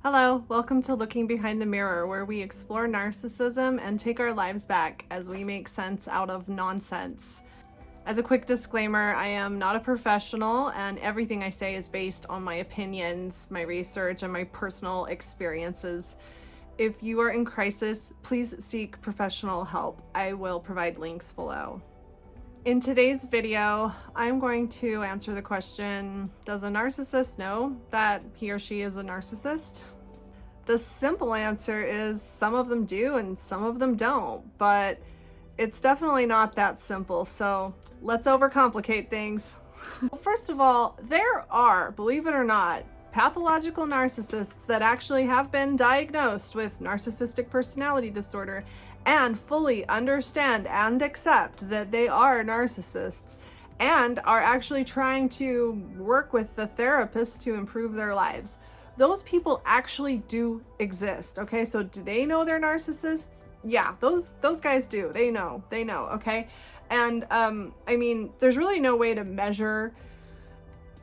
Hello, welcome to Looking Behind the Mirror, where we explore narcissism and take our lives back as we make sense out of nonsense. As a quick disclaimer, I am not a professional, and everything I say is based on my opinions, my research, and my personal experiences. If you are in crisis, please seek professional help. I will provide links below. In today's video, I'm going to answer the question, does a narcissist know that he or she is a narcissist? The simple answer is some of them do and some of them don't, but it's definitely not that simple, so let's overcomplicate things. First of all, there are, believe it or not, pathological narcissists that actually have been diagnosed with narcissistic personality disorder and fully understand and accept that they are narcissists and are actually trying to work with the therapist to improve their lives. Those people actually do exist, okay? So do they know they're narcissists? Yeah, those guys do. They know, okay? And I mean, there's really no way to measure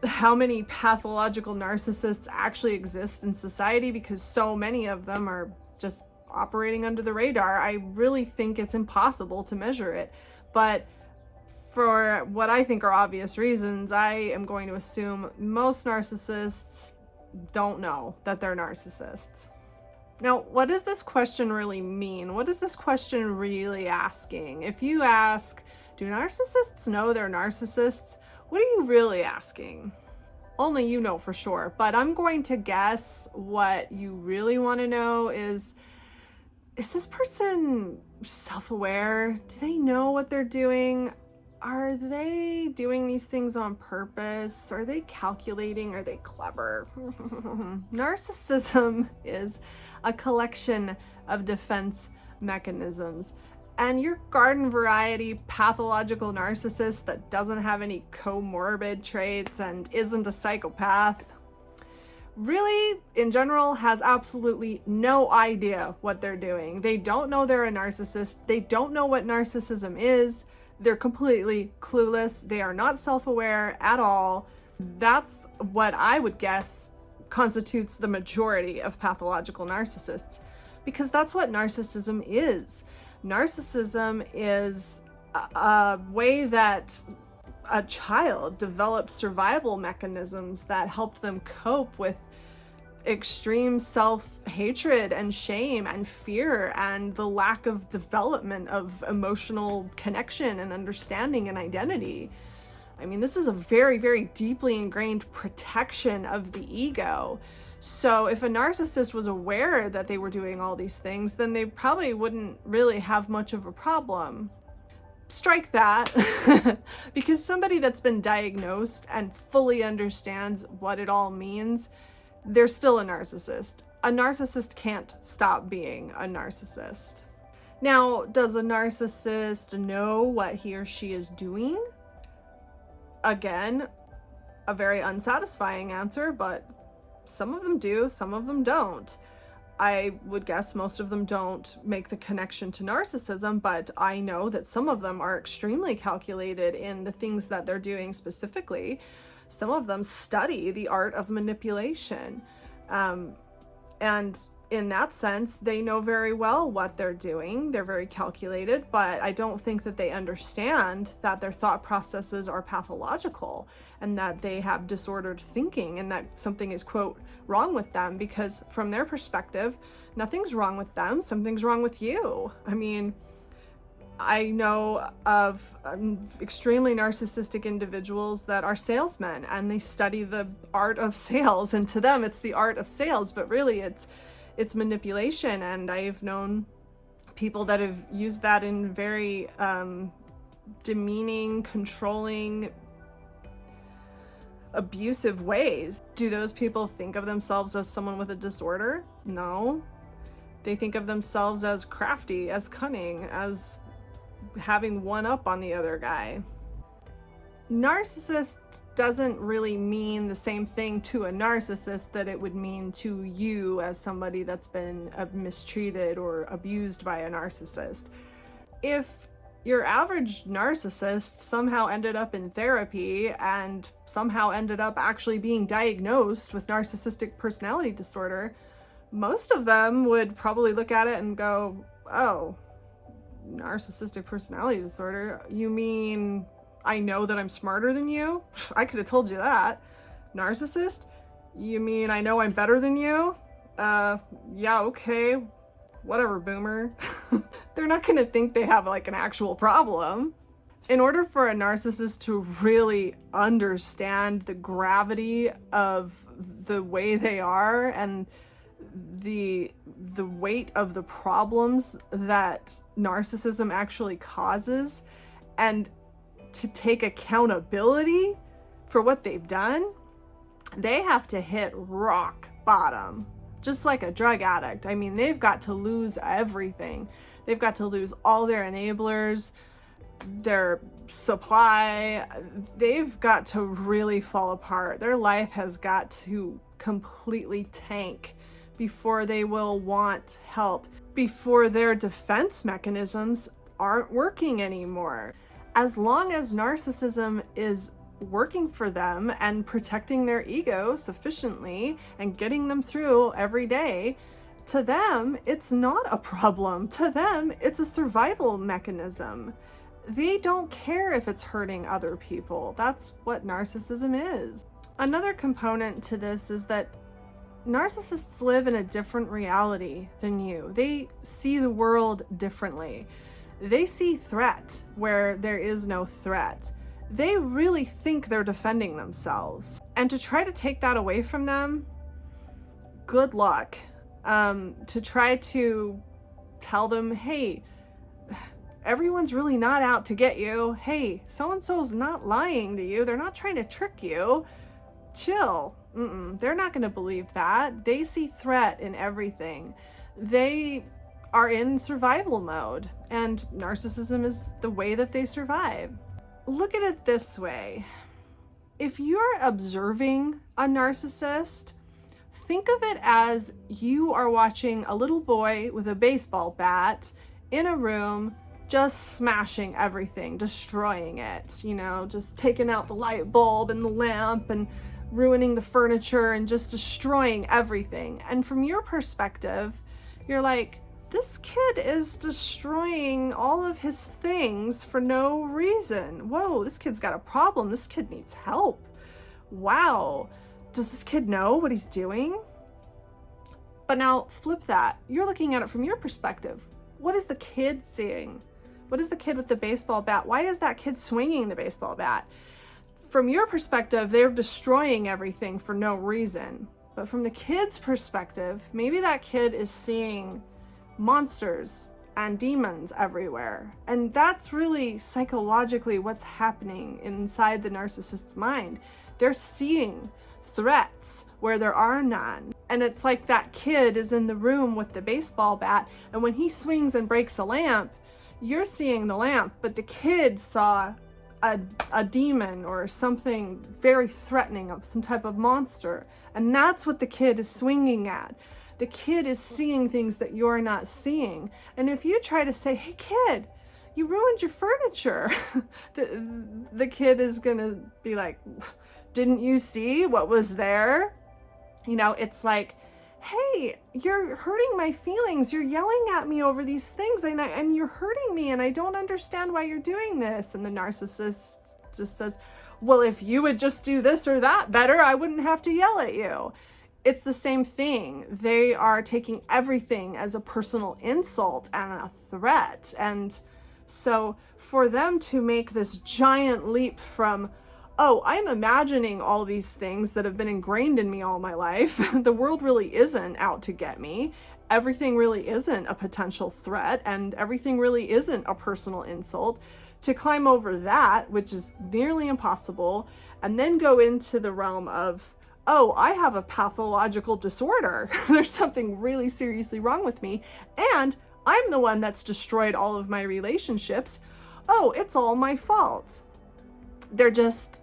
how many pathological narcissists actually exist in society because so many of them are just operating under the radar. I really think it's impossible to measure it. But for what I think are obvious reasons, I am going to assume most narcissists don't know that they're narcissists. Now, what does this question really mean? What is this question really asking? If you ask, do narcissists know they're narcissists? What are you really asking? Only you know for sure, but I'm going to guess what you really want to know is this person self-aware? Do they know what they're doing? Are they doing these things on purpose? Are they calculating? Are they clever? Narcissism is a collection of defense mechanisms. And your garden variety pathological narcissist that doesn't have any comorbid traits and isn't a psychopath really, in general, has absolutely no idea what they're doing. They don't know they're a narcissist. They don't know what narcissism is. They're completely clueless. They are not self-aware at all. That's what I would guess constitutes the majority of pathological narcissists, because that's what narcissism is. Narcissism is a way that a child developed survival mechanisms that helped them cope with extreme self-hatred and shame and fear and the lack of development of emotional connection and understanding and identity. I mean, this is a very, very deeply ingrained protection of the ego. So if a narcissist was aware that they were doing all these things, then they probably wouldn't really have much of a problem. Strike that, because somebody that's been diagnosed and fully understands what it all means, they're still a narcissist. A narcissist can't stop being a narcissist. Now, does a narcissist know what he or she is doing? Again, a very unsatisfying answer, but some of them do, some of them don't. I would guess most of them don't make the connection to narcissism, but I know that some of them are extremely calculated in the things that they're doing specifically. Some of them study the art of manipulation. And in that sense, they know very well what they're doing. They're very calculated, but I don't think that they understand that their thought processes are pathological and that they have disordered thinking and that something is, quote, wrong with them, because from their perspective, nothing's wrong with them. Something's wrong with you. I mean, I know of extremely narcissistic individuals that are salesmen and they study the art of sales, and to them it's the art of sales, but really it's manipulation. And I've known people that have used that in very demeaning, controlling, abusive ways. Do those people think of themselves as someone with a disorder? No. They think of themselves as crafty, as cunning, as having one up on the other guy. Narcissist doesn't really mean the same thing to a narcissist that it would mean to you as somebody that's been mistreated or abused by a narcissist. If your average narcissist somehow ended up in therapy and somehow ended up actually being diagnosed with narcissistic personality disorder, most of them would probably look at it and go, oh, narcissistic personality disorder? You mean I know that I'm smarter than you? I could have told you that. Narcissist? You mean I know I'm better than you? Yeah, okay. Whatever, boomer. They're not gonna think they have like an actual problem. In order for a narcissist to really understand the gravity of the way they are and the weight of the problems that narcissism actually causes, and to take accountability for what they've done, they have to hit rock bottom, just like a drug addict. I mean, they've got to lose everything. They've got to lose all their enablers, their supply. They've got to really fall apart. Their life has got to completely tank before they will want help, before their defense mechanisms aren't working anymore. As long as narcissism is working for them and protecting their ego sufficiently and getting them through every day, to them, it's not a problem. To them, it's a survival mechanism. They don't care if it's hurting other people. That's what narcissism is. Another component to this is that narcissists live in a different reality than you. They see the world differently. They see threat where there is no threat. They really think they're defending themselves. And to try to take that away from them, good luck. To try to tell them, hey, everyone's really not out to get you. Hey, so-and-so's not lying to you. They're not trying to trick you. Chill. They're not going to believe that. They see threat in everything. They are in survival mode, and narcissism is the way that they survive. Look at it this way. If you're observing a narcissist, think of it as you are watching a little boy with a baseball bat in a room, just smashing everything, destroying it, just taking out the light bulb and the lamp and ruining the furniture and just destroying everything. And from your perspective, you're like, this kid is destroying all of his things for no reason. Whoa, this kid's got a problem. This kid needs help. Wow. Does this kid know what he's doing? But now flip that. You're looking at it from your perspective. What is the kid seeing? What is the kid with the baseball bat? Why is that kid swinging the baseball bat? From your perspective, they're destroying everything for no reason. But from the kid's perspective, maybe that kid is seeing monsters and demons everywhere. And that's really psychologically what's happening inside the narcissist's mind. They're seeing threats where there are none. And it's like that kid is in the room with the baseball bat, and when he swings and breaks a lamp, you're seeing the lamp, but the kid saw a demon or something very threatening of some type of monster. And that's what the kid is swinging at. The kid is seeing things that you're not seeing. And if you try to say, hey kid, you ruined your furniture, the kid is gonna be like, didn't you see what was there? It's like, hey, you're hurting my feelings. You're yelling at me over these things and you're hurting me, and I don't understand why you're doing this. And the narcissist just says, well, if you would just do this or that better, I wouldn't have to yell at you. It's the same thing. They are taking everything as a personal insult and a threat. And so for them to make this giant leap from, oh, I'm imagining all these things that have been ingrained in me all my life. The world really isn't out to get me. Everything really isn't a potential threat, and everything really isn't a personal insult. To climb over that, which is nearly impossible, and then go into the realm of, oh, I have a pathological disorder. There's something really seriously wrong with me, and I'm the one that's destroyed all of my relationships. Oh, it's all my fault. They're just,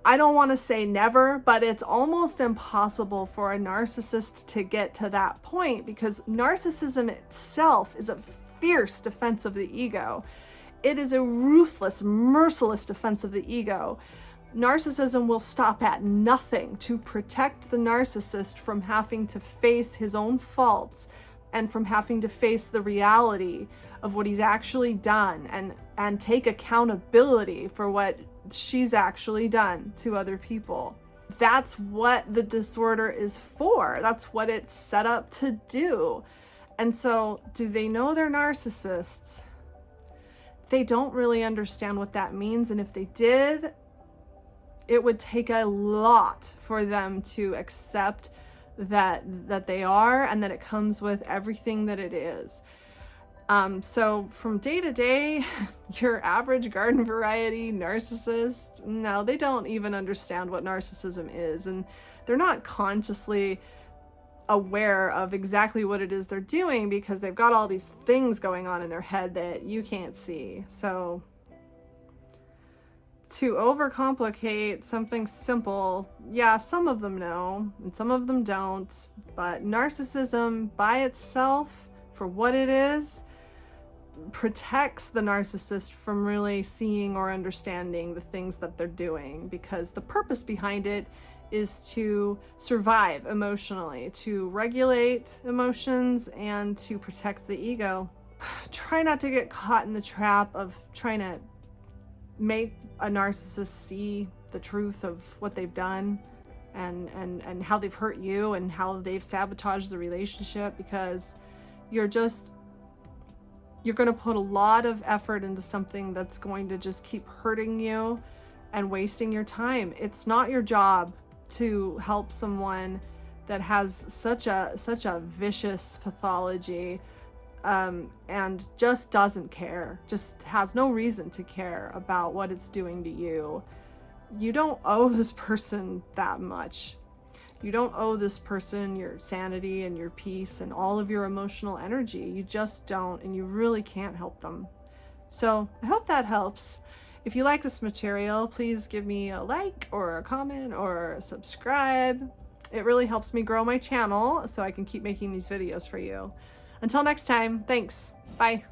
I don't want to say never, but it's almost impossible for a narcissist to get to that point, because narcissism itself is a fierce defense of the ego. It is a ruthless, merciless defense of the ego. Narcissism will stop at nothing to protect the narcissist from having to face his own faults and from having to face the reality of what he's actually done and take accountability for what she's actually done to other people. That's what the disorder is for. That's what it's set up to do. And so, do they know they're narcissists? They don't really understand what that means, and if they did, it would take a lot for them to accept that they are, and that it comes with everything that it is. So from day to day, your average garden variety narcissist, no, they don't even understand what narcissism is, and they're not consciously aware of exactly what it is they're doing because they've got all these things going on in their head that you can't see. So to overcomplicate something simple, yeah, some of them know and some of them don't, but narcissism by itself, for what it is, protects the narcissist from really seeing or understanding the things that they're doing, because the purpose behind it is to survive emotionally, to regulate emotions, and to protect the ego. Try not to get caught in the trap of trying to make a narcissist see the truth of what they've done and how they've hurt you and how they've sabotaged the relationship, because you're going to put a lot of effort into something that's going to just keep hurting you and wasting your time. It's not your job to help someone that has such a vicious pathology and just doesn't care, just has no reason to care about what it's doing to you. You don't owe this person that much. You don't owe this person your sanity and your peace and all of your emotional energy. You just don't, and you really can't help them. So I hope that helps. If you like this material, please give me a like or a comment or subscribe. It really helps me grow my channel so I can keep making these videos for you. Until next time, thanks. Bye.